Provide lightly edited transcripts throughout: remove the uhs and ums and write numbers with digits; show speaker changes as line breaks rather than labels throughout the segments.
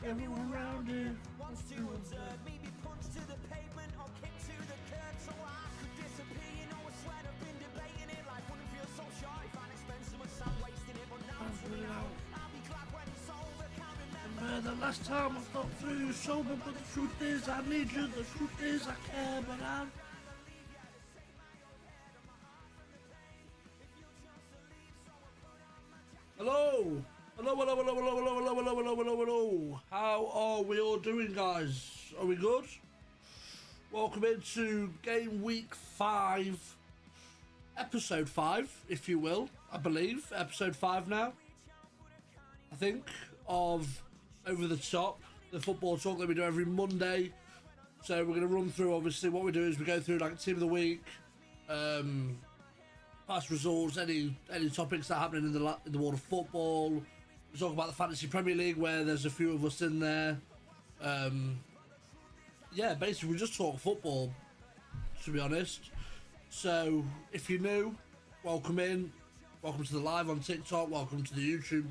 everyone around here
wants to observe me be punched to the pavement or kicked to the curb so I could disappear. You know, I swear I've been debating it. Life wouldn't feel so short if I'd spent so much time wasting it. But now it's running out. I'll be glad when it's over. Can't remember
the last time I thought through you sober, but the truth is I need you, the truth is I care, but I'm... Hello! Hello, hello, hello, hello, hello, hello, hello, hello, hello, hello. How are we all doing, guys? Are we good? Welcome into game week 5, episode 5, if you will, I believe. Episode 5 now, I think, of Over the Top, the football talk that we do every Monday. So we're going to run through, obviously, what we do is we go through, like, Team of the Week, past results, any topics that are happening in the world of football. We talk about the Fantasy Premier League, where there's a few of us in there. Yeah, basically we just talk football, to be honest. So if you're new, welcome in. Welcome to the live on TikTok. Welcome to the YouTube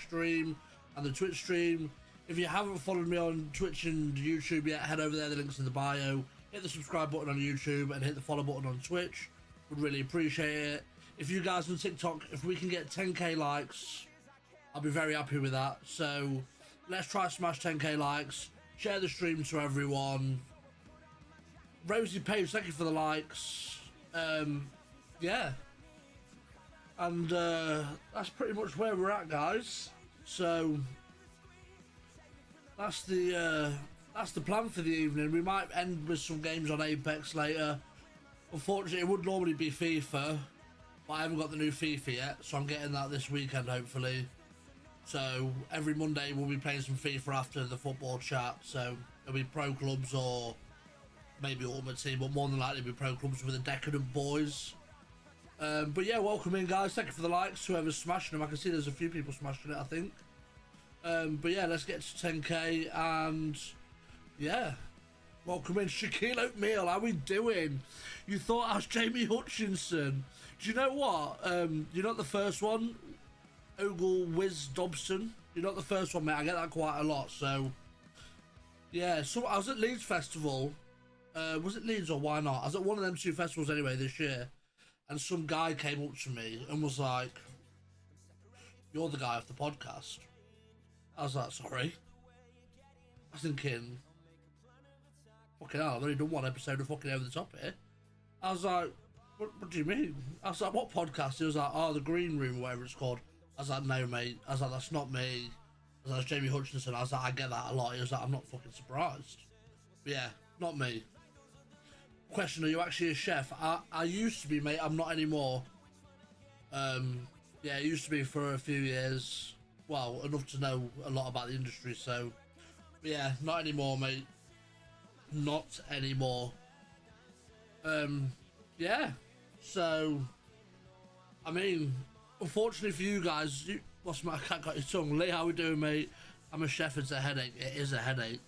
stream and the Twitch stream. If you haven't followed me on Twitch and YouTube yet, head over there. The link's in the bio. Hit the subscribe button on YouTube and hit the follow button on Twitch. Would really appreciate it. If you guys on TikTok, if we can get 10k likes, I'll be very happy with that. So let's try to smash 10k likes. Share the stream to everyone. Rosie Page, thank you for the likes. Yeah. And that's pretty much where we're at, guys. So that's the plan for the evening. We might end with some games on Apex later. Unfortunately, it would normally be FIFA, but I haven't got the new FIFA yet, so I'm getting that this weekend, hopefully. So every Monday we'll be playing some FIFA after the football chat. So it'll be pro clubs or maybe Ultimate Team, but more than likely it'll be pro clubs with the Decadent boys. But yeah, welcome in, guys. Thank you for the likes. Whoever's smashing them, I can see there's a few people smashing it, I think. But yeah, let's get to 10k and yeah. Welcome in, Shaquille O'Neal. How we doing? You thought I was Jamie Hutchinson. Do you know what? You're not the first one. Ogle Wiz Dobson. You're not the first one, mate. I get that quite a lot. So, yeah. So I was at Leeds Festival. Was it Leeds or why not? I was at one of them two festivals anyway this year. And some guy came up to me and was like, "You're the guy off the podcast." I was like, "Sorry." I was thinking, fucking hell, I've only done one episode of fucking Over the Top here. I was like, what do you mean? I was like, what podcast? He was like, oh, the Green Room, or whatever it's called. I was like, no, mate. I was like, that's not me. I was like, it's Jamie Hutchinson. I was like, I get that a lot. He was like, I'm not fucking surprised. But yeah, not me. Question, are you actually a chef? I used to be, mate. I'm not anymore. Yeah, I used to be for a few years. Well, enough to know a lot about the industry, so. But yeah, not anymore, mate. Not anymore. Yeah. So, I mean, unfortunately for you guys, what's my cat got your tongue? Lee, how we doing, mate? I'm a chef. It's a headache. It is a headache.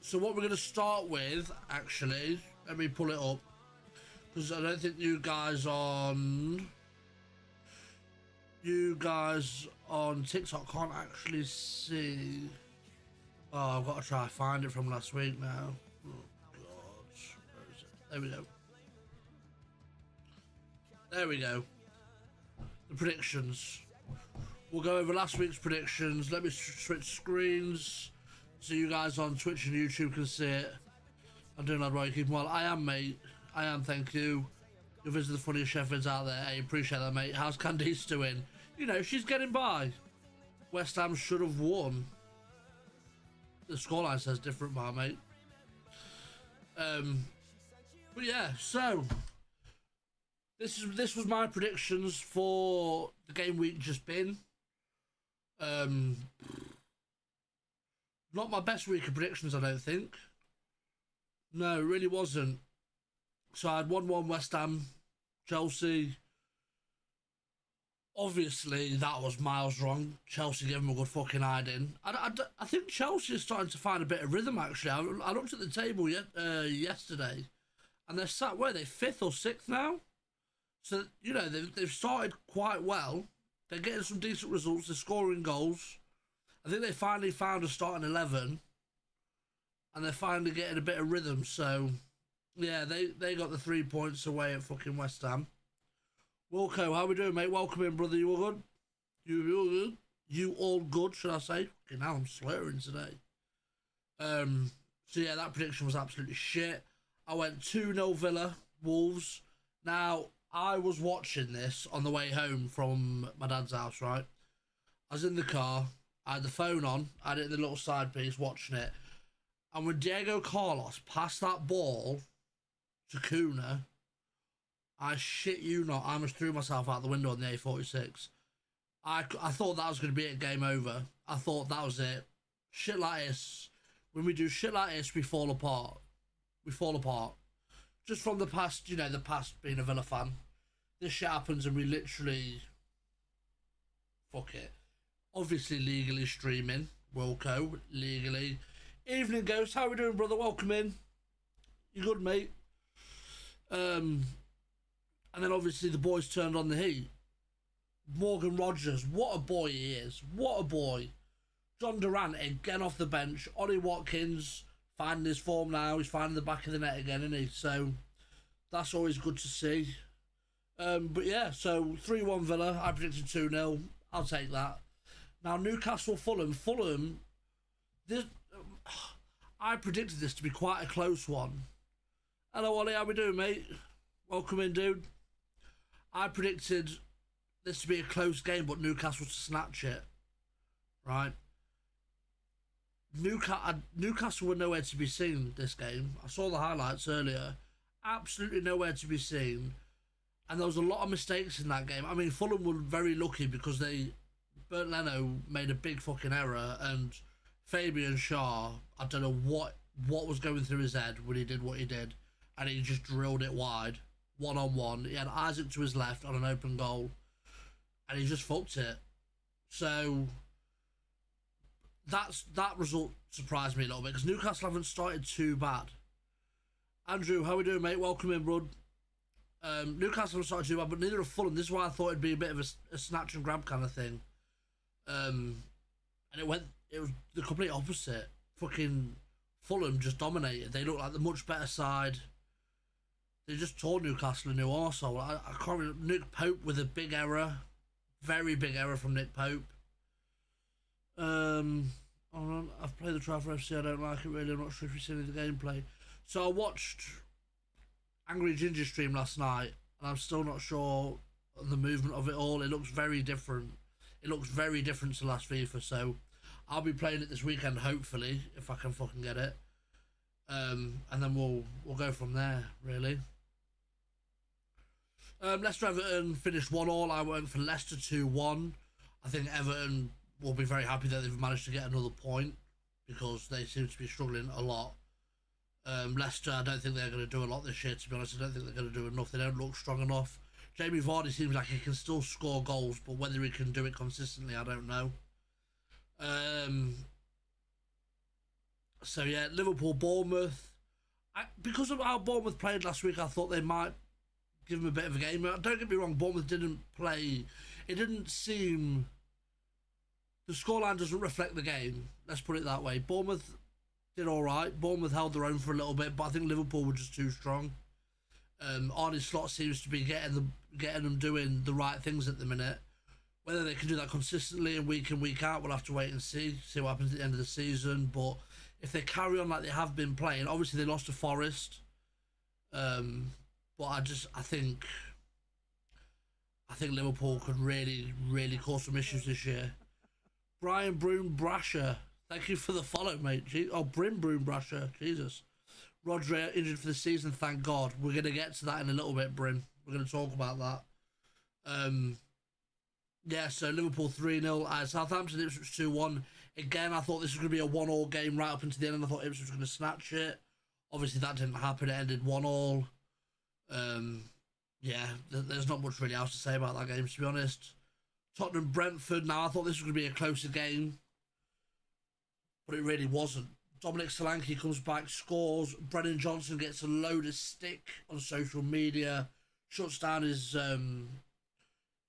So what we're gonna start with, actually, let me pull it up because I don't think you guys on TikTok can't actually see. Oh, I've got to try to find it from last week now. Oh, God. Where is it? There we go. There we go. The predictions. We'll go over last week's predictions. Let me switch screens so you guys on Twitch and YouTube can see it. I'm doing that right, keeping well. I am, mate. I am, thank you. You're visiting the funniest Sheffields out there. I appreciate that, mate. How's Candice doing? You know, she's getting by. West Ham should have won. The scoreline says different, my mate. But yeah, so this was my predictions for the game week just been. Not my best week of predictions, I don't think. No, it really wasn't. So I had 1-1 West Ham, Chelsea. Obviously, that was miles wrong. Chelsea gave them a good fucking hiding. I think Chelsea is starting to find a bit of rhythm, actually. I looked at the table yesterday, and they're sat, where are they, 5th or 6th now? So, you know, they've started quite well. They're getting some decent results. They're scoring goals. I think they finally found a starting 11, and they're finally getting a bit of rhythm. So, yeah, they got the 3 points away at fucking West Ham. Wilco, how we doing, mate? Welcome in, brother. You all good? You all good? You all good, should I say? Okay, now I'm slurring today. So yeah, that prediction was absolutely shit. I went 2-0 Villa, Wolves. Now, I was watching this on the way home from my dad's house, right? I was in the car, I had the phone on, I had it in the little side piece watching it. And when Diego Carlos passed that ball to Kuna, I shit you not, I almost threw myself out the window on the A46. I thought that was going to be it, game over. I thought that was it. Shit like this, when we do shit like this, we fall apart. We fall apart. Just from the past, you know, the past being a Villa fan. This shit happens and we literally... Fuck it. Obviously legally streaming. Wilco, legally. Evening Ghost, how we doing, brother? Welcome in. You good, mate? And then obviously the boys turned on the heat. Morgan Rogers, what a boy he is. What a boy. John Durant again off the bench. Ollie Watkins finding his form now. He's finding the back of the net again, isn't he? So that's always good to see. But yeah, so 3-1 Villa. I predicted 2-0. I'll take that. Now Newcastle Fulham. Fulham, this I predicted this to be quite a close one. Hello Ollie, how we doing, mate? Welcome in, dude. I predicted this to be a close game, but Newcastle to snatch it. Right? Newcastle were nowhere to be seen this game. I saw the highlights earlier. Absolutely nowhere to be seen. And there was a lot of mistakes in that game. I mean, Fulham were very lucky because Bernd Leno made a big fucking error, and Fabian Schär, I don't know what was going through his head when he did what he did, and he just drilled it wide, 1-on-1. He had Isaac to his left on an open goal, and he just fucked it. So that result surprised me a little bit because Newcastle haven't started too bad. Andrew, how we doing, mate? Welcome in, bud. Newcastle haven't started too bad, but neither have Fulham. This is why I thought it'd be a bit of a snatch and grab kind of thing. And it was the complete opposite. Fucking Fulham just dominated. They looked like the much better side. They just tore Newcastle a new arsehole. I can't remember. Nick Pope with a big error. Very big error from Nick Pope. I've played the Trafford FC. I don't like it really. I'm not sure if you've seen the gameplay. So I watched Angry Ginger stream last night, and I'm still not sure on the movement of it all. It looks very different. It looks very different to last FIFA. So I'll be playing it this weekend, hopefully, if I can fucking get it. And then we'll go from there, really. Leicester Everton finished 1-1. I went for Leicester 2-1. I think Everton will be very happy that they've managed to get another point because they seem to be struggling a lot. Leicester, I don't think they're going to do a lot this year, to be honest. I don't think they're going to do enough. They don't look strong enough. Jamie Vardy seems like he can still score goals, but whether he can do it consistently, I don't know. So yeah, Liverpool, Bournemouth. Because of how Bournemouth played last week, I thought they might give them a bit of a game. Don't get me wrong, Bournemouth didn't play. It didn't seem. The scoreline doesn't reflect the game. Let's put it that way. Bournemouth did all right. Bournemouth held their own for a little bit, but I think Liverpool were just too strong. Arne Slot seems to be getting them doing the right things at the minute. Whether they can do that consistently and week in, week out, we'll have to wait and see what happens at the end of the season. But if they carry on like they have been playing, obviously they lost to Forest. But I think Liverpool could really, really cause some issues this year. Brian Broom Brasher, thank you for the follow, mate. Brim Broom Brasher, Jesus. Rodri injured for the season, thank God. We're going to get to that in a little bit, Brim. We're going to talk about that. Yeah, so Liverpool 3-0. Southampton, Ipswich 2-1. Again, I thought this was going to be a 1-1 game right up until the end, and I thought Ipswich was going to snatch it. Obviously, that didn't happen. It ended 1-1. Yeah, there's not much really else to say about that game, to be honest. Tottenham Brentford. Now, I thought this was going to be a closer game, but it really wasn't. Dominic Solanke comes back, scores. Brennan Johnson gets a load of stick on social media, shuts down his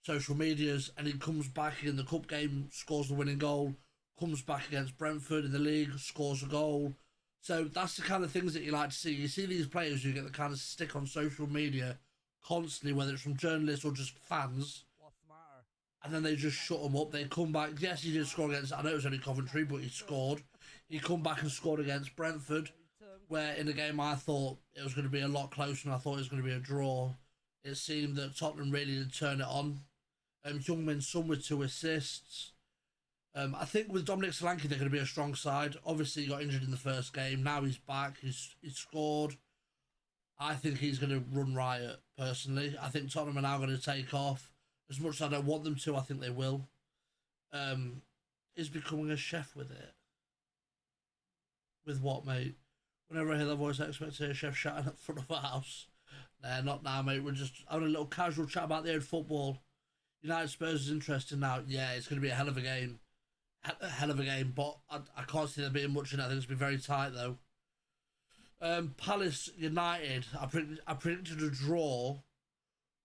social medias, and he comes back in the cup game, scores the winning goal. comes back against Brentford in the league, scores a goal. So that's the kind of things that you like to see. You see these players who get the kind of stick on social media constantly, whether it's from journalists or just fans, and then they just shut him up. They come back. Yes, he did score against, I know it was only Coventry, but he scored. He come back and scored against Brentford, where in the game I thought it was going to be a lot closer and I thought it was going to be a draw. It seemed that Tottenham really did turn it on. Youngmin Son with 2 assists. I think with Dominic Solanke they're going to be a strong side. Obviously he got injured in the first game. Now he's back. He's scored. I think he's going to run riot, personally. I think Tottenham are now going to take off. As much as I don't want them to, I think they will. He's becoming a chef with it. With what, mate? Whenever I hear that voice, I expect to hear a chef shouting at the front of a house. Nah, not now, mate. We're just having a little casual chat about the old football. United Spurs is interesting now. Yeah, it's going to be a hell of a game. A hell of a game, but I can't see there being much in it. I think it's going to be very tight, though. Palace United, I predicted a draw.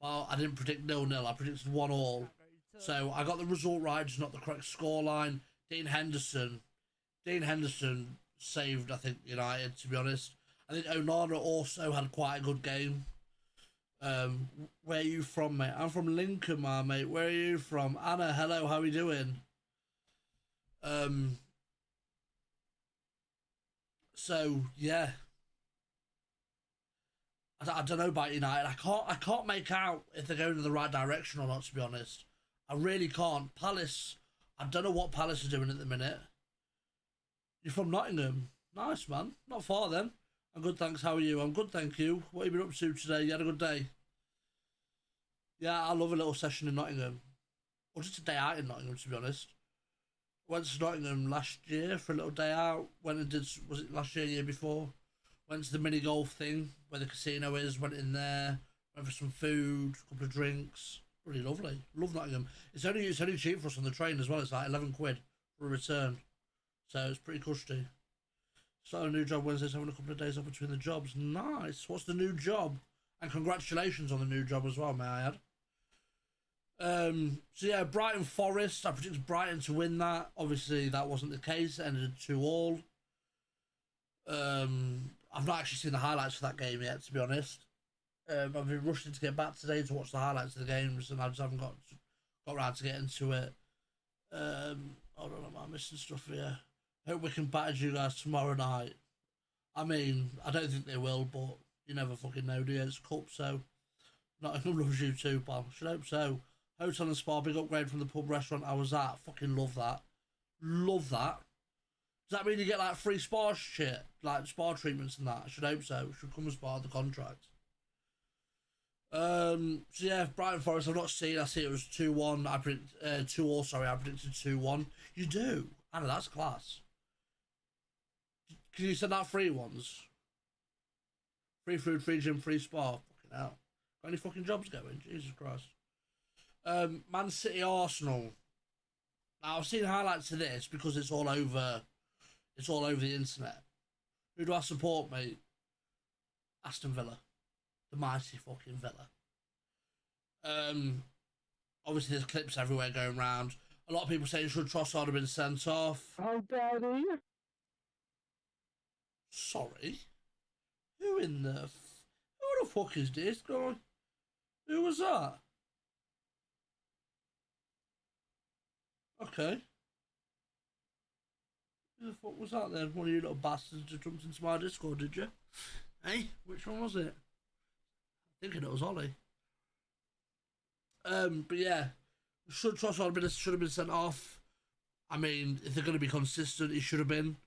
Well, I didn't predict 0-0. I predicted 1-1. So I got the result right, just not the correct scoreline. Dean Henderson saved, I think, United, to be honest. I think Onana also had quite a good game. Where are you from, mate? I'm from Lincoln, my mate. Where are you from? Anna, hello, how are you doing? So yeah, I don't know about United. I can't make out if they're going in the right direction or not, to be honest. I really can't. Palace, I don't know what Palace is doing at the minute. You're from Nottingham. Nice, man. Not far then. I'm good, thanks. How are you? I'm good, thank you. What have you been up to today? You had a good day? Yeah, I love a little session in Nottingham. Or just a day out in Nottingham, to be honest. Went to Nottingham last year for a little day out. Went and did, was it last year, year before? Went to the mini golf thing where the casino is. Went in there. Went for some food, a couple of drinks. Really lovely. Love Nottingham. It's only cheap for us on the train as well. It's like 11 quid for a return. So it's pretty cushy. Started a new job Wednesday, so having a couple of days off between the jobs. Nice. What's the new job? And congratulations on the new job as well, may I add. So yeah, Brighton Forest. I predicted Brighton to win that. Obviously, that wasn't the case. It ended 2-2. I've not actually seen the highlights for that game yet, to be honest. I've been rushing to get back today to watch the highlights of the games, and I just haven't got around to getting to it. Hold on, I'm missing stuff here. Hope we can batter you guys tomorrow night. I mean, I don't think they will, but you never fucking know, do you? It's cup, so Nottingham loves you too, pal. Should hope so. Hotel and spa, big upgrade from the pub restaurant I was at. Fucking love that. Love that. Does that mean you get like free spa shit, like spa treatments and that? I should hope so. It should come as part of the contract. So yeah, Brighton Forest I've not seen. I see it was 2-1. I predict 2-2. Sorry, I predicted 2-1. You do. I know, that's class. Can you send out free ones? Free food, free gym, free spa. Fucking hell. Got any fucking jobs going? Jesus Christ. Man City Arsenal. Now I've seen highlights of this because it's all over the internet. Who do I support, mate? Aston Villa. The mighty fucking Villa. Obviously there's clips everywhere going around. A lot of people saying should Trossard have been sent off.
Oh, daddy.
Sorry. Who the fuck is this guy? Who was that? Okay. Who the fuck was that then? One of you little bastards just jumped into my Discord, did you? Hey, which one was it? Thinking it was Ollie. But yeah, should Trossard should have been sent off. I mean, if they're going to be consistent, he should have been.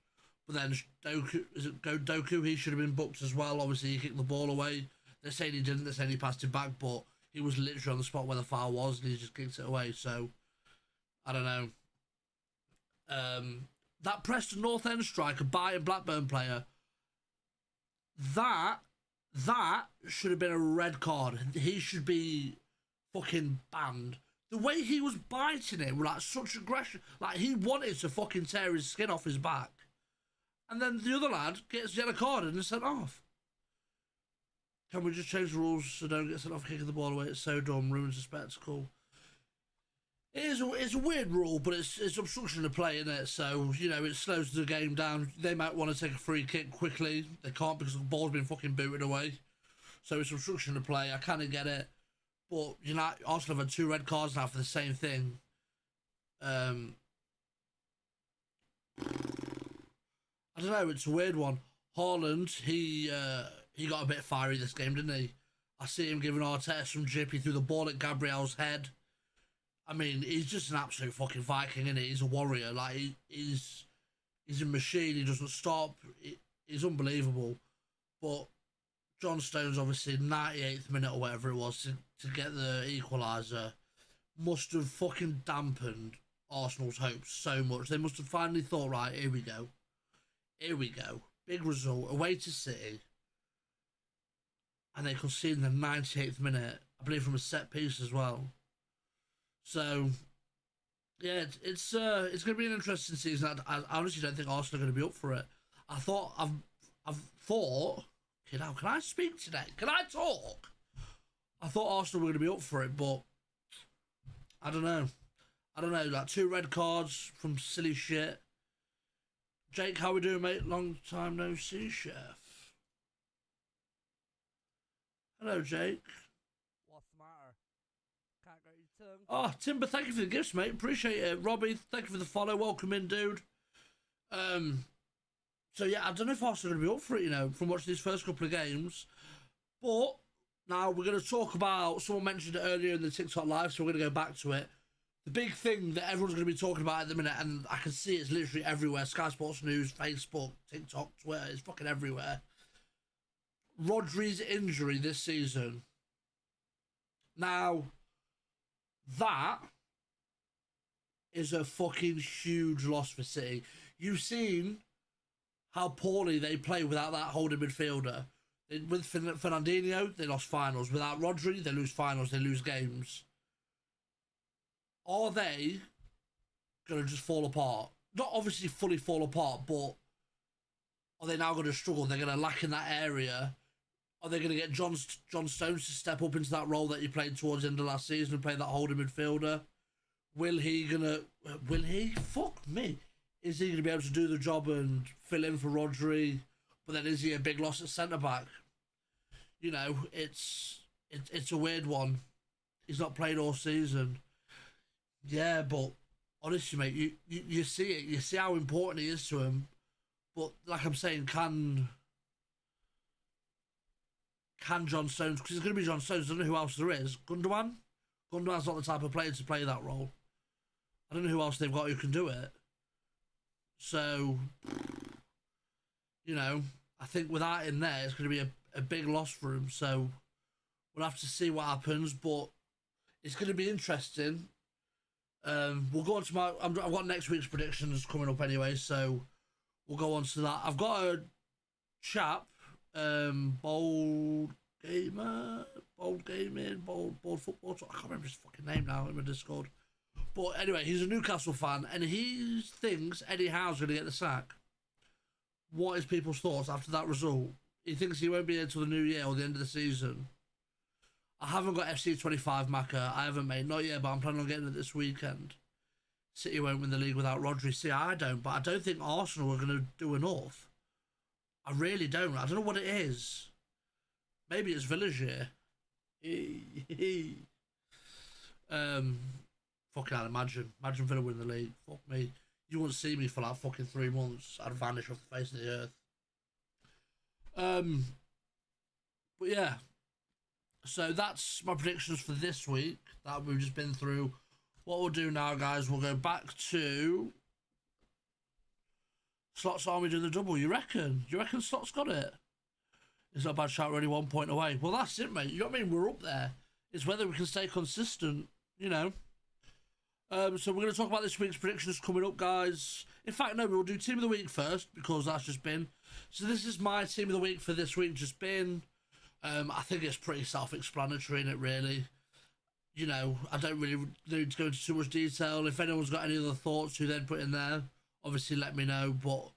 But then Doku? He should have been booked as well. Obviously, he kicked the ball away. They're saying he didn't. They're saying he passed it back, but he was literally on the spot where the foul was, and he just kicked it away. So I don't know. That Preston North End striker, Bayern Blackburn player. That should have been a red card. He should be fucking banned. The way he was biting him, like such aggression, like he wanted to fucking tear his skin off his back. And then the other lad gets yellow carded and sent off. Can we just change the rules so don't get sent off kicking the ball away? It's so dumb, ruins the spectacle. It's a weird rule, but it's obstruction of play, isn't it? So, you know, it slows the game down. They might want to take a free kick quickly. They can't because the ball's been fucking booted away. So it's obstruction of play. I kind of get it. But, you know, Arsenal have had 2 red cards now for the same thing. I don't know, it's a weird one. Haaland, he got a bit fiery this game, didn't he? I see him giving Arteta some jip. He threw the ball at Gabriel's head. I mean, he's just an absolute fucking Viking, isn't he? He's a warrior. Like, he's a machine. He doesn't stop. He's unbelievable. But John Stones, obviously, 98th minute or whatever it was, to get the equaliser, must have fucking dampened Arsenal's hopes so much. They must have finally thought, right, here we go. Here we go. Big result. Away to City. And they conceded in the 98th minute. I believe from a set piece as well. So, yeah, it's going to be an interesting season. I honestly don't think Arsenal are going to be up for it. I've thought, you know, can I speak today? Can I talk? I thought Arsenal were going to be up for it, but I don't know. Like 2 red cards from silly shit. Jake, how we doing, mate? Long time no see, chef. Hello, Jake.
What's the matter? Can't get your tongue.
Oh, Timber, thank you for the gifts, mate. Appreciate it. Robbie, thank you for the follow. Welcome in, dude. So yeah, I don't know if Arsenal are going to be up for it, you know, from watching these first couple of games. But now we're going to talk about, someone mentioned it earlier in the TikTok live, so we're going to go back to it. The big thing that everyone's going to be talking about at the minute, and I can see it's literally everywhere, Sky Sports News, Facebook, TikTok, Twitter, it's fucking everywhere. Rodri's injury this season. Now, that is a fucking huge loss for City. You've seen how poorly they play without that holding midfielder. With Fernandinho, they lost finals. Without Rodri, they lose finals, they lose games. Are they going to just fall apart? Not obviously fully fall apart, but are they now going to struggle? They're going to lack in that area. Are they going to get John Stones to step up into that role that he played towards the end of last season and play that holding midfielder? Will he? Fuck me. Is he going to be able to do the job and fill in for Rodri? But then is he a big loss at centre-back? You know, it's a weird one. He's not played all season. Yeah, but honestly, mate, you see it. You see how important he is to him. But like I'm saying, can John Stones, because it's going to be John Stones, I don't know who else there is. Gundogan? Gundogan's not the type of player to play that role. I don't know who else they've got who can do it. So, you know, I think with that in there, it's going to be a big loss for him. So, we'll have to see what happens, but it's going to be interesting. We'll go on to I've got next week's predictions coming up anyway, so we'll go on to that. I've got a chap, Bold Gaming, Bold Football. I can't remember his fucking name now in my Discord. But anyway, he's a Newcastle fan, and he thinks Eddie Howe's going to get the sack. What is people's thoughts after that result? He thinks he won't be here until the new year or the end of the season. I haven't got FC25 Macca. I haven't, mate. Not yet, but I'm planning on getting it this weekend. City won't win the league without Rodri. See, I don't, but I don't think Arsenal are going to do enough. I really don't. I don't know what it is. Maybe it's Villa's year. Fucking hell, imagine Villa win the league. Fuck me. You wouldn't see me for like fucking 3 months. I'd vanish off the face of the earth. But yeah. So that's my predictions for this week that we've just been through. What we'll do now, guys, we'll go back to Slots Army doing the double. You reckon? Slots got it? It's not a bad shout, we're only 1 point away. Well, that's it, mate. You know what I mean? We're up there. It's whether we can stay consistent, you know. So we're going to talk about this week's predictions coming up, guys. In fact, no, we'll do Team of the Week first, because that's just been. So this is my Team of the Week for this week, just been. I think it's pretty self-explanatory in it, really. You know, I don't really need to go into too much detail. If anyone's got any other thoughts to then put in there, obviously let me know. But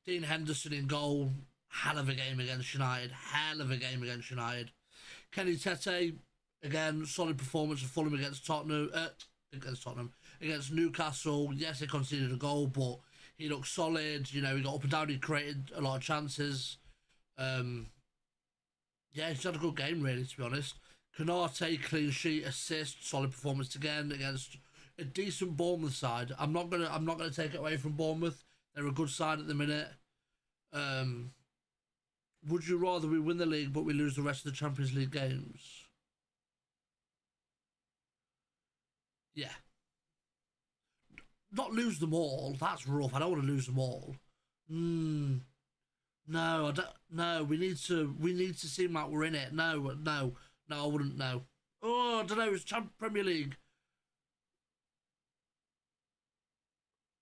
Dean Henderson in goal, hell of a game against United. Kenny Tete, again, solid performance of Fulham against Tottenham. against Newcastle. Yes, they conceded a goal, but he looked solid. You know, he got up and down. He created a lot of chances. Yeah, he's had a good game, really, to be honest. Canate, clean sheet, assist, solid performance again against a decent Bournemouth side. I'm not gonna take it away from Bournemouth. They're a good side at the minute. Would you rather we win the league but we lose the rest of the Champions League games? Yeah. Not lose them all. That's rough. I don't want to lose them all. No, I don't. No, we need to seem like we're in it. No, I wouldn't know. Oh, I don't know. It's Premier League.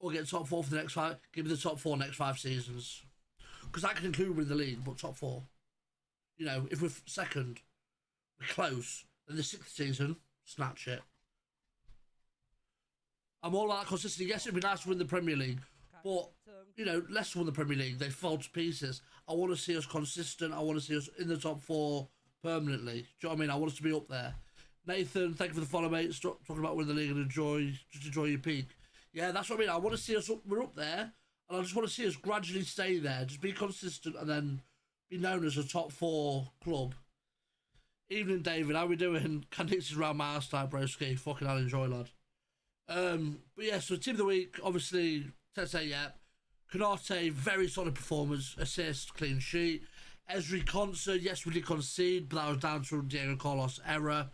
Or get top four for the next five. Give me the top four next 5 seasons, because that can include winning the league, but top four. You know, if we're second, we're close. Then the 6th season, snatch it. I'm all about consistency. Yes, it'd be nice to win the Premier League, but you know, Leicester won the Premier League. They fell to pieces. I want to see us consistent. I want to see us in the top 4 permanently. Do you know what I mean? I want us to be up there. Nathan, thank you for the follow, mate. Stop talking about winning the league and enjoy your peak. Yeah, that's what I mean. I want to see us up. We're up there, and I just want to see us gradually stay there. Just be consistent, and then be known as a top 4 club. Evening, David. How we doing? Candidates around my house type, broski. Fucking I'll enjoy, lad. But yeah, so team of the week, obviously, Tete, yeah. Canate, very solid performance, assist, clean sheet. Esri Konsa, yes, we did concede, but that was down to Diego Carlos' error.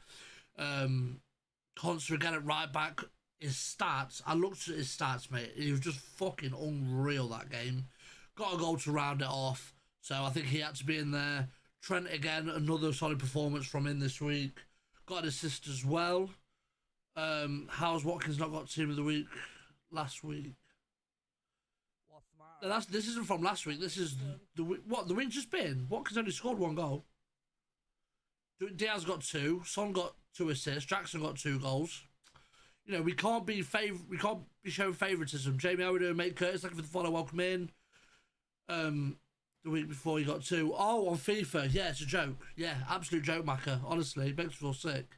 Konsa again at right back. His stats, I looked at his stats, mate. He was just fucking unreal that game. Got a goal to round it off, so I think he had to be in there. Trent again, another solid performance from him this week. Got an assist as well. How's Watkins not got team of the week last week?
What's the matter?
No, this isn't from last week. This is the week just been. Watkins only scored 1 goal. Diaz got 2. Son got 2 assists. Jackson got 2 goals. You know, we can't be showing favouritism. Jamie, how we doing, mate? Curtis, thank you for the follow. Welcome in. The week before you got 2. Oh, on FIFA. Yeah, it's a joke. Yeah, absolute joke maker. Honestly, it makes me feel sick.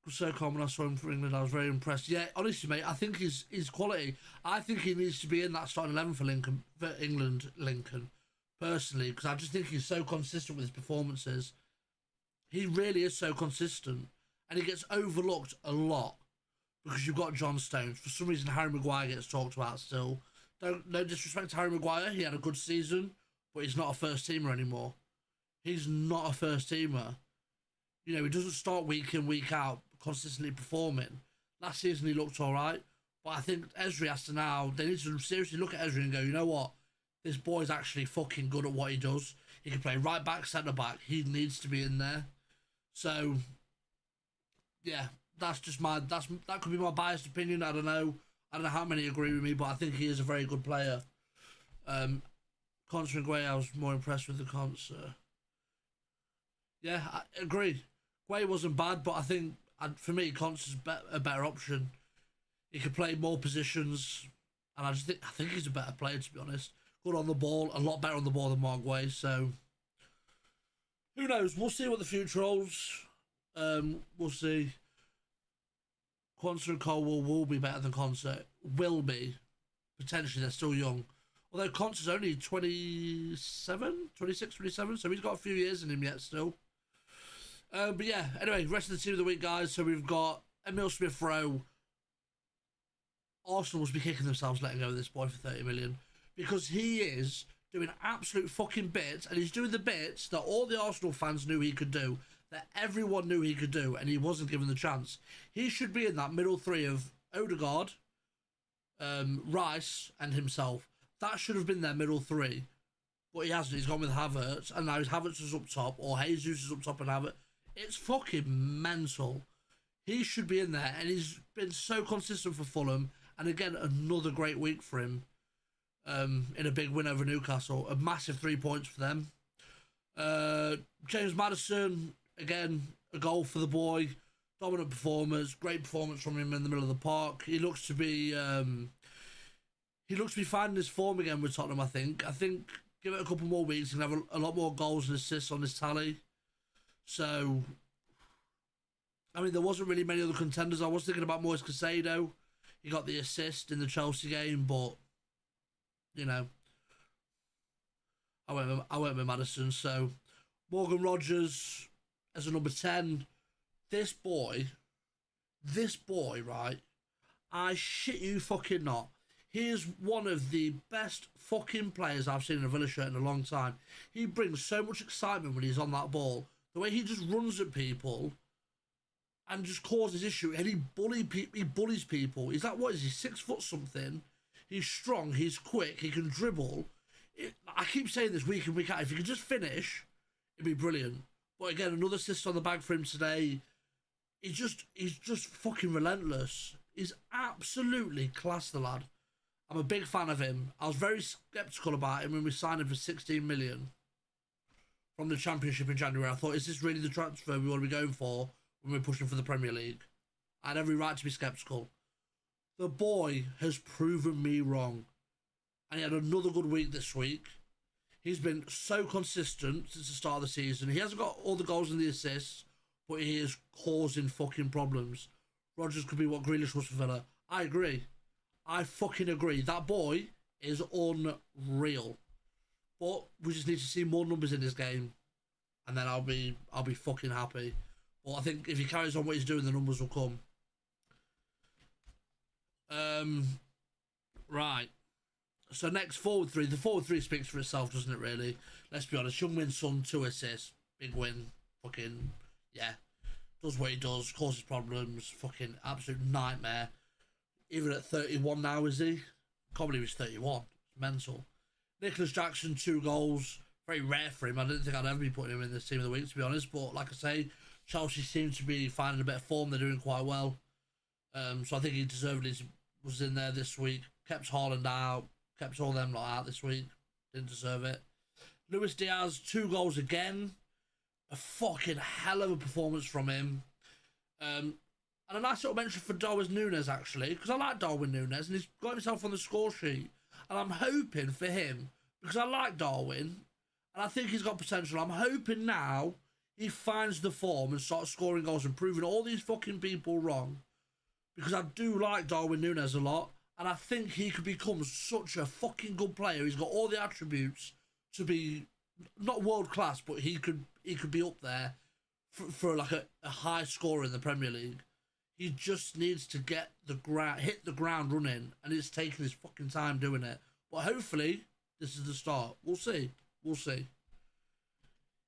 Was so calm when I saw him for England. I was very impressed. Yeah, honestly, mate, I think his quality. I think he needs to be in that starting 11 for England. Lincoln, personally, because I just think he's so consistent with his performances. He really is so consistent, and he gets overlooked a lot because you've got John Stones. For some reason, Harry Maguire gets talked about still. No disrespect to Harry Maguire. He had a good season, but he's not a first teamer anymore. He's not a first teamer. You know, he doesn't start week in, week out, consistently performing. Last season he looked alright, but I think Esri has to now, they need to seriously look at Esri and go, you know what, this boy's actually fucking good at what he does. He can play right back, centre back. He needs to be in there. So, yeah, that could be my biased opinion. I don't know how many agree with me, but I think he is a very good player. Conser and Guay, I was more impressed with the Conser. Yeah, I agree. Guay wasn't bad, but I think, for me, Conser's a better option. He could play more positions, and I think he's a better player, to be honest. Good on the ball, a lot better on the ball than Mark Guay, so who knows? We'll see what the future holds. We'll see. Quansah and Colwell will be better than Conser. Will be. Potentially, they're still young. Although Conser's only 26, 27, so he's got a few years in him yet still. But yeah, anyway, rest of the team of the week, guys. So we've got Emil Smith-Rowe. Arsenal must be kicking themselves letting go of this boy for 30 million. Because he is doing absolute fucking bits, and he's doing the bits that all the Arsenal fans knew he could do, that everyone knew he could do, and he wasn't given the chance. He should be in that middle 3 of Odegaard, Rice, and himself. That should have been their middle 3. But he hasn't. He's gone with Havertz, and now Havertz is up top, or Jesus is up top and Havertz. It's fucking mental. He should be in there, and he's been so consistent for Fulham, and again, another great week for him. In a big win over Newcastle. A massive 3 points for them. James Maddison, again, a goal for the boy. Dominant performance. Great performance from him in the middle of the park. He looks to be finding his form again with Tottenham, I think. I think give it a couple more weeks, he can have a lot more goals and assists on his tally. So, I mean, there wasn't really many other contenders. I was thinking about Moise Caicedo. He got the assist in the Chelsea game, but you know, I went with Maddison. So Morgan Rogers as a number 10. This boy, right? I shit you fucking not. He is one of the best fucking players I've seen in a Villa shirt in a long time. He brings so much excitement when he's on that ball. The way he just runs at people and just causes issue, and he bullies people. He's like, what is he, 6 foot something? He's strong, he's quick, he can dribble. I keep saying this week in, week out, if he could just finish, it'd be brilliant. But again, another assist on the bag for him today. He's just fucking relentless. He's absolutely class, the lad. I'm a big fan of him. I was very sceptical about him when we signed him for 16 million from the Championship in January. I thought, is this really the transfer we want to be going for when we're pushing for the Premier League? I had every right to be sceptical. The boy has proven me wrong. And he had another good week this week. He's been so consistent since the start of the season. He hasn't got all the goals and the assists, but he is causing fucking problems. Rodgers could be what Grealish was for Villa. I agree. I fucking agree. That boy is unreal. But we just need to see more numbers in this game, and then I'll be fucking happy. But I think if he carries on what he's doing, the numbers will come. Right. So next forward 3. The forward 3 speaks for itself, doesn't it? Really. Let's be honest. Heung-min Son, 2 assists, big win. Fucking yeah. Does what he does. Causes problems. Fucking absolute nightmare. Even at 31 now, is he? Can't believe he's 31. It's mental. Nicholas Jackson, 2 goals. Very rare for him. I didn't think I'd ever be putting him in this team of the week, to be honest. But like I say, Chelsea seem to be finding a bit of form. They're doing quite well. So I think he deservedly was in there this week. Kept Haaland out. Kept all them out this week. Didn't deserve it. Luis Diaz, 2 goals again. A fucking hell of a performance from him. And a nice little mention for Darwin Núñez, actually, because I like Darwin Núñez, and he's got himself on the score sheet. And I'm hoping for him, because I like Darwin, and I think he's got potential. I'm hoping now he finds the form and starts scoring goals and proving all these fucking people wrong. Because I do like Darwin Núñez a lot, and I think he could become such a fucking good player. He's got all the attributes to be, not world class, but he could be up there for like a high scorer in the Premier League. He just needs to hit the ground running, and it's taking his fucking time doing it. But hopefully, this is the start. We'll see.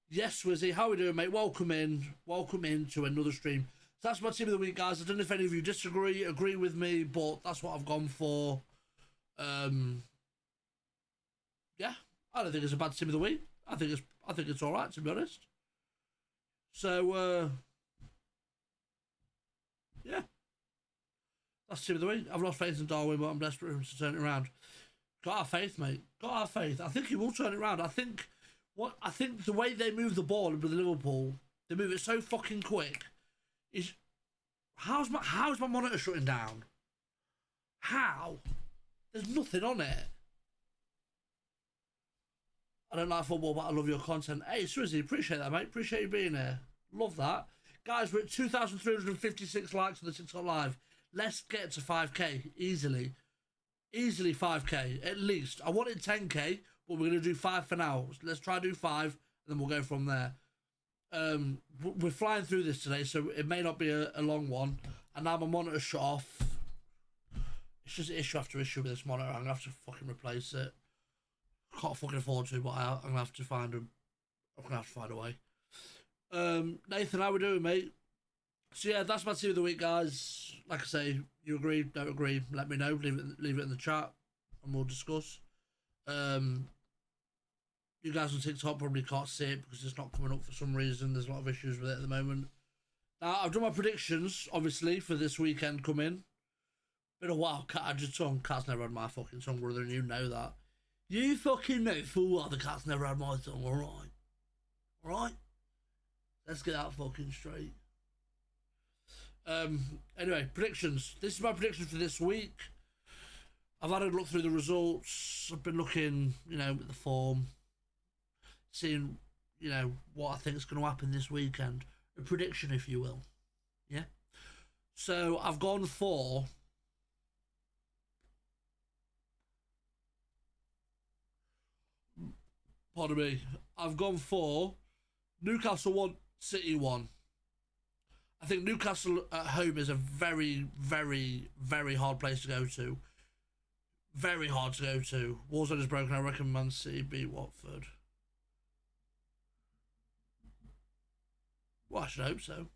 Yes, Swizzy, how are we doing, mate? Welcome in to another stream. So that's my team of the week, guys. I don't know if any of you agree with me, but that's what I've gone for. Yeah, I don't think it's a bad team of the week. I think it's all right, to be honest. So, yeah, that's team of the week. I've lost faith in Darwin, but I'm desperate for him to turn it around. Got our faith, mate. Got our faith. I think he will turn it around. I think the way they move the ball with Liverpool, they move it so fucking quick. Is how's my monitor shutting down? How? There's nothing on it. I don't like football, but I love your content. Hey, Swizzy, appreciate that, mate. Appreciate you being here. Love that. Guys, we're at 2,356 likes on the TikTok Live. Let's get to 5k easily. Easily 5k, at least. I wanted 10k, but we're going to do 5 for now. Let's try to do 5, and then we'll go from there. We're flying through this today, so it may not be a long one. And now my monitor shut off. It's just issue after issue with this monitor. I'm going to have to fucking replace it. Can't fucking afford to, but I'm going to have to find a way. Nathan, how we doing, mate? So yeah, that's my team of the week, guys. Like I say, you agree, don't agree, let me know. Leave it in the chat, and we'll discuss. You guys on TikTok probably can't see it because it's not coming up for some reason. There's a lot of issues with it at the moment. Now, I've done my predictions, obviously, for this weekend coming. Been a while, cat had your tongue. Cat's never had my fucking tongue, brother, and you know that. You fucking know full well the cat's never had my tongue, alright? Alright? Let's get that fucking straight. Anyway, predictions. This is my prediction for this week. I've had a look through the results. I've been looking, at the form. Seeing, what I think is going to happen this weekend. A prediction, if you will. Yeah. So I've gone for. Pardon me. I've gone for Newcastle 1, City 1. I think Newcastle at home is a very, very, very hard place to go to. Very hard to go to. Warzone is broken. I reckon Man City beat Watford. Well, I should hope so.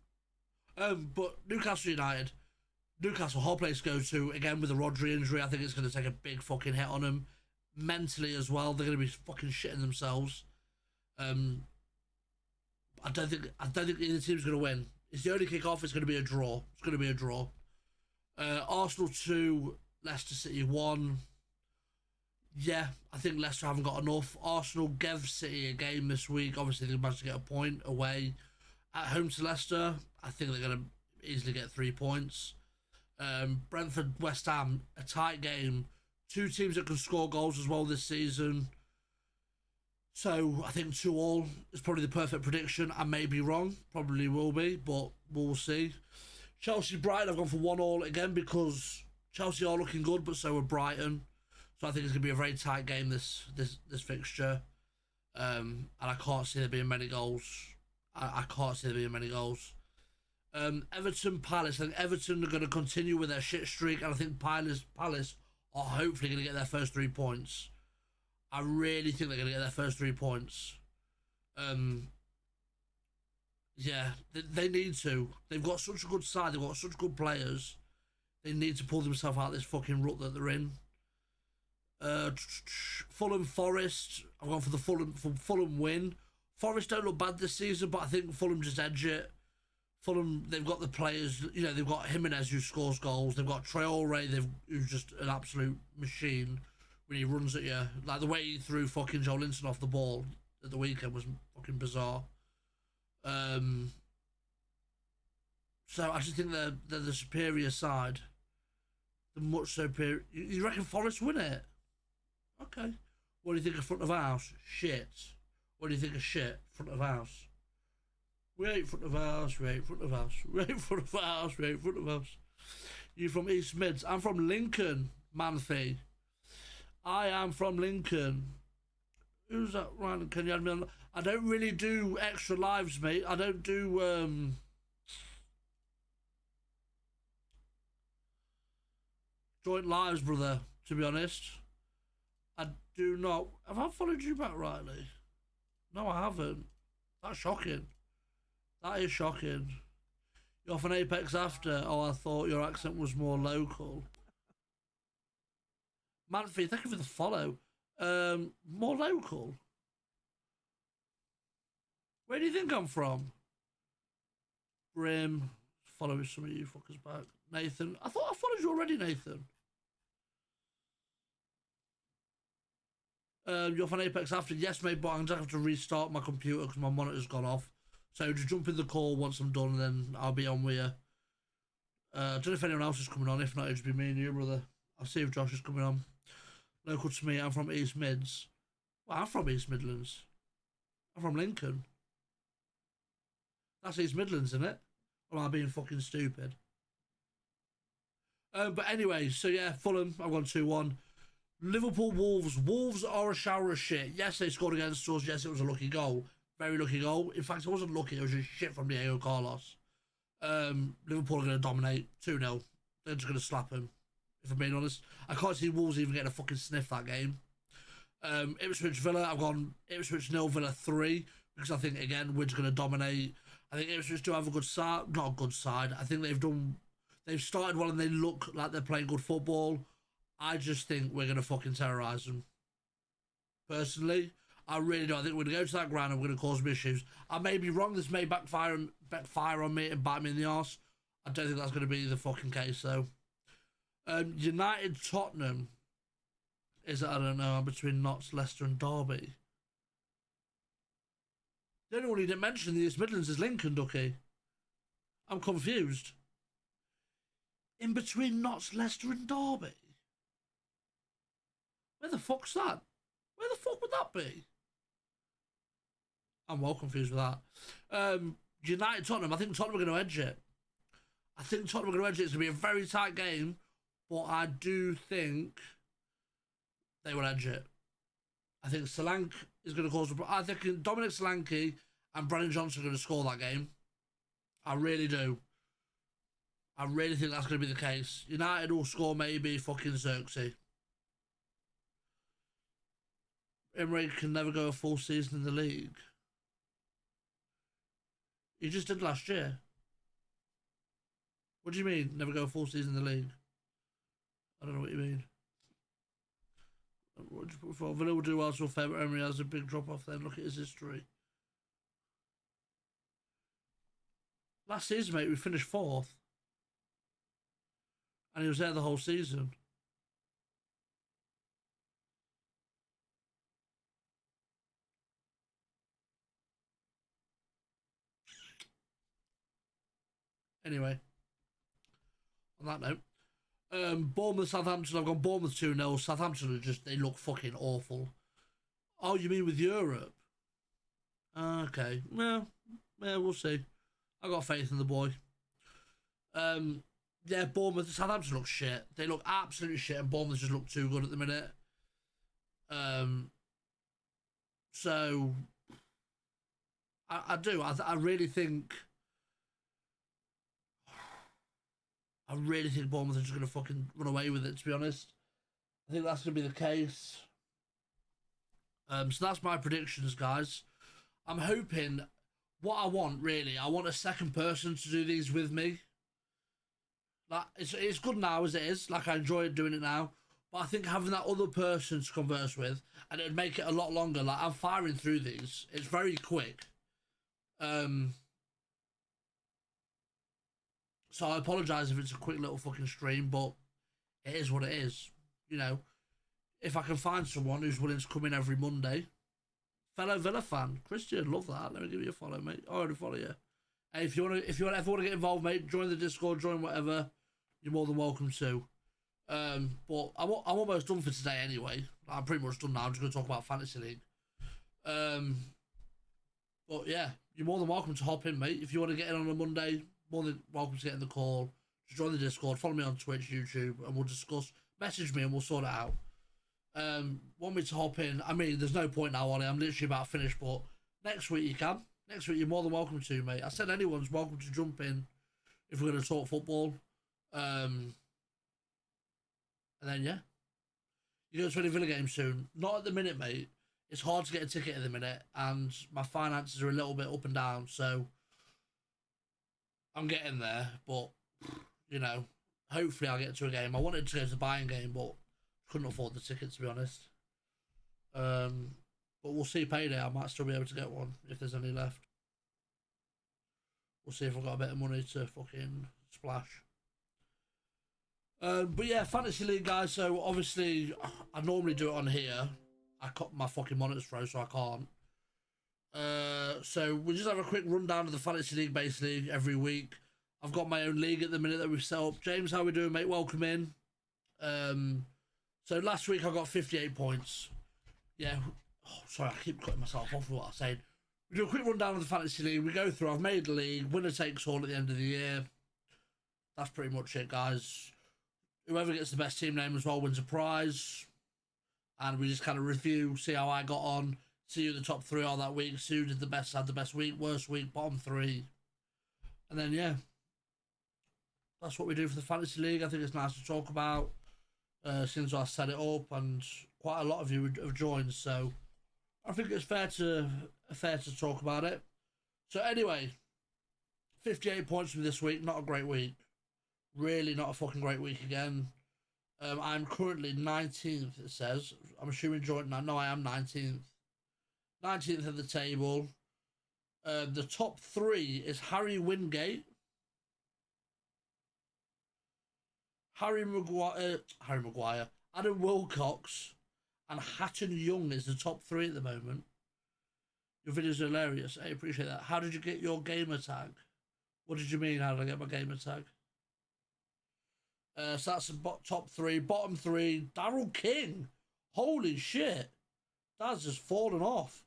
But Newcastle United, Newcastle, hard place to go to. Again, with the Rodri injury, I think it's going to take a big fucking hit on them. Mentally as well, they're going to be fucking shitting themselves. I don't think either team's going to win. It's the only kick-off. It's going to be a draw. It's going to be a draw. Arsenal 2, Leicester City 1. Yeah, I think Leicester haven't got enough. Arsenal gave City a game this week. Obviously, they managed to get a point away. At home to Leicester, I think they're going to easily get 3 points. Brentford, West Ham, a tight game. Two teams that can score goals as well this season. So I think 2-2 is probably the perfect prediction. I may be wrong, probably will be, but we'll see. Chelsea, Brighton, I've gone for 1-1 again because Chelsea are looking good, but so are Brighton. So I think it's going to be a very tight game this fixture, and I can't see there being many goals. I can't see there being many goals. Everton, Palace. I think Everton are going to continue with their shit streak, and I think Palace are hopefully going to get their first 3 points. I really think they're going to get their first 3 points. Yeah, they need to. They've got such a good side. They've got such good players. They need to pull themselves out of this fucking rut that they're in. Fulham, Forest. I've gone for the Fulham win. Forest don't look bad this season, but I think Fulham just edge it. Fulham, they've got the players. You know, they've got Jimenez who scores goals. They've got Traore, who's just an absolute machine when he runs at you. Like the way he threw fucking Joe Linton off the ball at the weekend was fucking bizarre. So I just think they're the superior side. The much superior. You reckon Forest win it? Okay. What do you think of front of house? Shit. What do you think of shit? Front of house. We ain't front of house. We ain't front of house. We ain't front of house. We ain't front of house. You from East Mids? I'm from Lincoln, Manfi. I am from Lincoln. Who's that, Ryan? Can you add me on? I don't really do extra lives, mate. I don't do joint lives, brother. To be honest, I do not. Have I followed you back rightly? No, I haven't. That's shocking. That is shocking. You're off an Apex after. Oh, I thought your accent was more local. Manfi, thank you for the follow. More local. Where do you think I'm from? Brim. Follow some of you fuckers back. Nathan. I thought I followed you already, Nathan. You're off an Apex after. Yes, mate, but I'm going to have to restart my computer because my monitor's gone off. So just jump in the call once I'm done, and then I'll be on with you. I don't know if anyone else is coming on. If not, it'll just be me and you, brother. I'll see if Josh is coming on. Local to me, I'm from East Mids. Well, I'm from East Midlands. I'm from Lincoln. That's East Midlands, isn't it? Or am I being fucking stupid? But anyway, so yeah, Fulham, I've gone 2-1. Liverpool, Wolves. Wolves are a shower of shit. Yes, they scored against us. Yes, it was a lucky goal. Very lucky goal. In fact, it wasn't lucky. It was just shit from Diego Carlos. Liverpool are going to dominate 2-0. They're just going to slap him. If I'm being honest, I can't see Wolves even getting a fucking sniff that game. Ipswich Villa, I've gone Ipswich 0, Villa 3 because I think again we're just going to dominate. I think Ipswich do have a good side, not a good side. I think they've started well and they look like they're playing good football. I just think we're going to fucking terrorise them. Personally, I really do. I think we're going to go to that ground and we're going to cause them issues. I may be wrong. This may backfire on me and bite me in the arse. I don't think that's going to be the fucking case though. United Tottenham is, I don't know, between Notts, Leicester and Derby. The only one he didn't mention in the East Midlands is Lincoln, Ducky. I'm confused. In between Notts, Leicester and Derby? Where the fuck's that? Where the fuck would that be? I'm well confused with that. United Tottenham, I think Tottenham are going to edge it. I think Tottenham are going to edge it. It's going to be a very tight game, but I do think they will edge it. I think Solanke is going to cause. I think Dominic Solanke and Brennan Johnson are going to score that game. I really do. I really think that's going to be the case. United will score maybe fucking Xerxes. Emery can never go a full season in the league. He just did last year. What do you mean, never go a full season in the league? I don't know what you mean. What do you put for? Villa will do well to a favourite. Emery has a big drop off then. Look at his history. Last season, mate, we finished 4th. And he was there the whole season. Anyway, on that note, Bournemouth, Southampton. I've gone Bournemouth 2-0. Southampton are just, they look fucking awful. Oh, you mean with Europe? Okay. Well, yeah, we'll see. I got faith in the boy. Yeah, Bournemouth, Southampton look shit. They look absolutely shit, and Bournemouth just look too good at the minute. So I do. I really think. I really think Bournemouth are just going to fucking run away with it, to be honest. I think that's going to be the case. So that's my predictions, guys. I'm hoping, what I want, really, I want a second person to do these with me. Like, it's good now as it is. Like, I enjoy doing it now. But I think having that other person to converse with, and it'd make it a lot longer. Like, I'm firing through these. It's very quick. So I apologise if it's a quick little fucking stream, but it is what it is. You know, if I can find someone who's willing to come in every Monday, fellow Villa fan, Christian, love that. Let me give you a follow, mate. I already follow you. Hey, if you ever want to get involved, mate, join the Discord, join whatever. You're more than welcome to. But I'm almost done for today anyway. I'm pretty much done now. I'm just going to talk about Fantasy League. But yeah, you're more than welcome to hop in, mate. If you want to get in on a Monday, more than welcome to get in the call. Just join the Discord, follow me on Twitch, YouTube, and we'll discuss. Message me and we'll sort it out. Want me to hop in? I mean, there's no point now, Ollie. I'm literally about finished, but next week you can. Next week you're more than welcome to, mate. I said anyone's welcome to jump in if we're going to talk football. And then, yeah. You go to any Villa game soon? Not at the minute, mate. It's hard to get a ticket at the minute, and my finances are a little bit up and down, so I'm getting there, but, you know, hopefully I'll get to a game. I wanted to go to the Bayern game, but couldn't afford the ticket, to be honest. But we'll see payday. I might still be able to get one, if there's any left. We'll see if I've got a bit of money to fucking splash. But yeah, Fantasy League, guys, so obviously, I normally do it on here. I cut my fucking monitors froze, so I can't. So we'll just have a quick rundown of the Fantasy League base league every week. I've got my own league at the minute that we've set up. James, how we doing, mate? Welcome in. So last week I got 58 points. Yeah. Oh, sorry, I keep cutting myself off with what I'm saying. We do a quick rundown of the Fantasy League. We go through, I've made the league. Winner takes all at the end of the year. That's pretty much it, guys. Whoever gets the best team name as well wins a prize. And we just kind of review, see how I got on, see who the top 3 are that week, see who did the best, had the best week, worst week, bottom 3. And then, yeah, that's what we do for the Fantasy League. I think it's nice to talk about since I set it up, and quite a lot of you have joined, so I think it's fair to talk about it. So anyway, 58 points from this week, not a great week. Really not a fucking great week again. I'm currently 19th, it says. I'm assuming joint now. No, I am 19th. 19th of the table. The top 3 is Harry Wingate, Harry Maguire, Adam Wilcox, and Hatton Young is the top 3 at the moment. Your video's hilarious. I appreciate that. How did you get your gamer tag? What did you mean, how did I get my gamer tag? So that's the top 3. Bottom 3, Daryl King. Holy shit. That's just fallen off.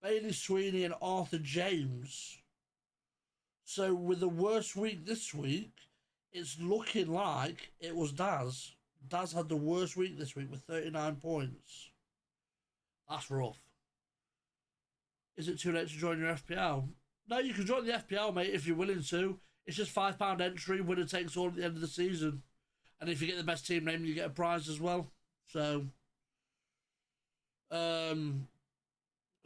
Bailey Sweeney and Arthur James. So with the worst week this week, it's looking like it was Daz. Daz had the worst week this week with 39 points. That's rough. Is it too late to join your FPL? No, you can join the FPL, mate, if you're willing to. It's just £5 entry, winner takes all at the end of the season. And if you get the best team name, you get a prize as well. So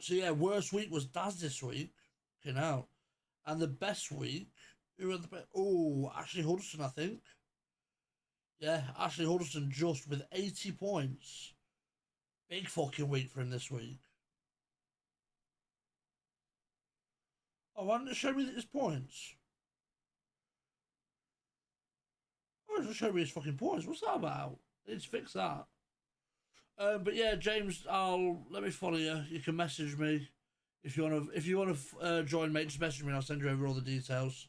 yeah, worst week was Daz this week. You know. And the best week, who had the best? Oh, Ashley Hudson, I think. Yeah, Ashley Hudson just with 80 points. Big fucking week for him this week. Oh, why didn't it show me his points? Oh, it just showed me his fucking points. What's that about? I need to fix that. But yeah, James, let me follow you. You can message me if you want to join, mate. Just message me and I'll send you over all the details.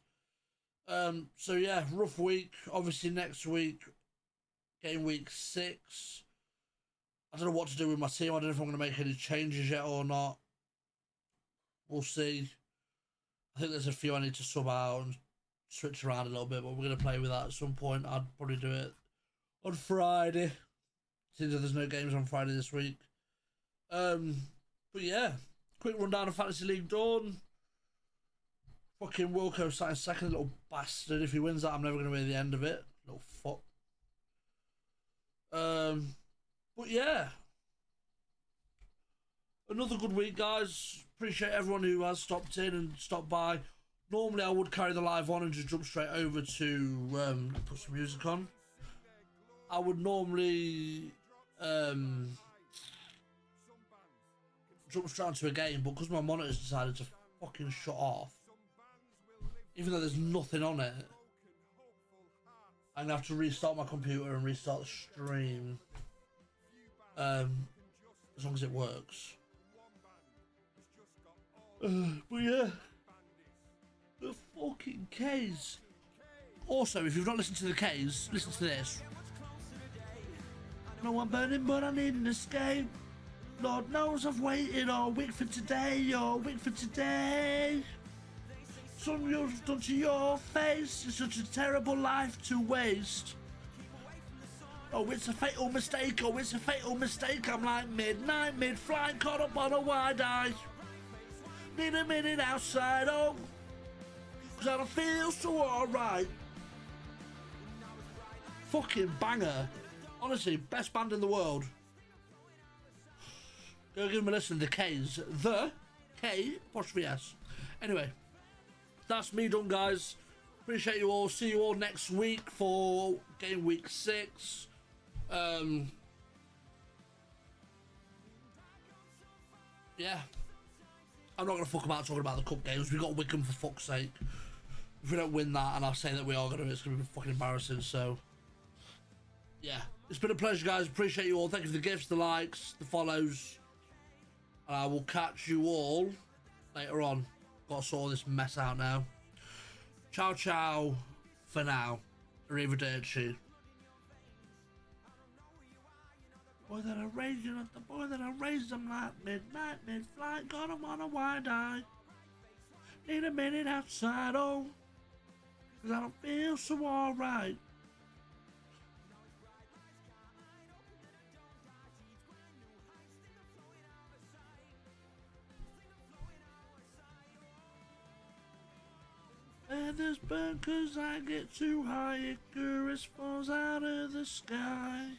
So yeah, rough week. Obviously next week, game week 6. I don't know what to do with my team. I don't know if I'm going to make any changes yet or not. We'll see. I think there's a few I need to sub out and switch around a little bit, but we're going to play with that at some point. I'd probably do it on Friday, since there's no games on Friday this week. But yeah, quick rundown of Fantasy League done. Fucking Wilco sat in second, little bastard. If he wins that, I'm never going to hear the end of it. Little fuck. But yeah, another good week, guys. Appreciate everyone who has stopped in and stopped by. Normally I would carry the live on and just jump straight over to put some music on. I would normally jump straight onto a game, but because my monitor's decided to fucking shut off, even though there's nothing on it, I'm gonna have to restart my computer and restart the stream. As long as it works. But yeah, the fucking K's. Also, if you've not listened to the K's, listen to this. No, I'm burning, but I need an escape. Lord knows I've waited all week for today, all week for today. Something you've done to your face. It's such a terrible life to waste. Oh, it's a fatal mistake. Oh, it's a fatal mistake. I'm like midnight, mid-flight, caught up on a wide eye. Need a minute outside, oh, cause I don't feel so alright. Fucking banger. Honestly, best band in the world. Go give them a listen. The K's. The K''S. Anyway, that's me done, guys. Appreciate you all. See you all next week for game week 6. Yeah. I'm not going to fuck about talking about the cup games. We got Wickham, for fuck's sake. If we don't win that, and I'll say that we are going to, it's going to be fucking embarrassing. So, yeah. It's been a pleasure, guys. Appreciate you all. Thank you for the gifts, the likes, the follows. And I will catch you all later on. Got to sort this mess out now. Ciao, ciao for now. Arrivederci. Boy that I raised you, the boy that I raised him like midnight, mid-flight, got him on a wide eye. Need a minute outside, oh, cause I don't feel so alright. Feathers burn cause I get too high, Icarus falls out of the sky.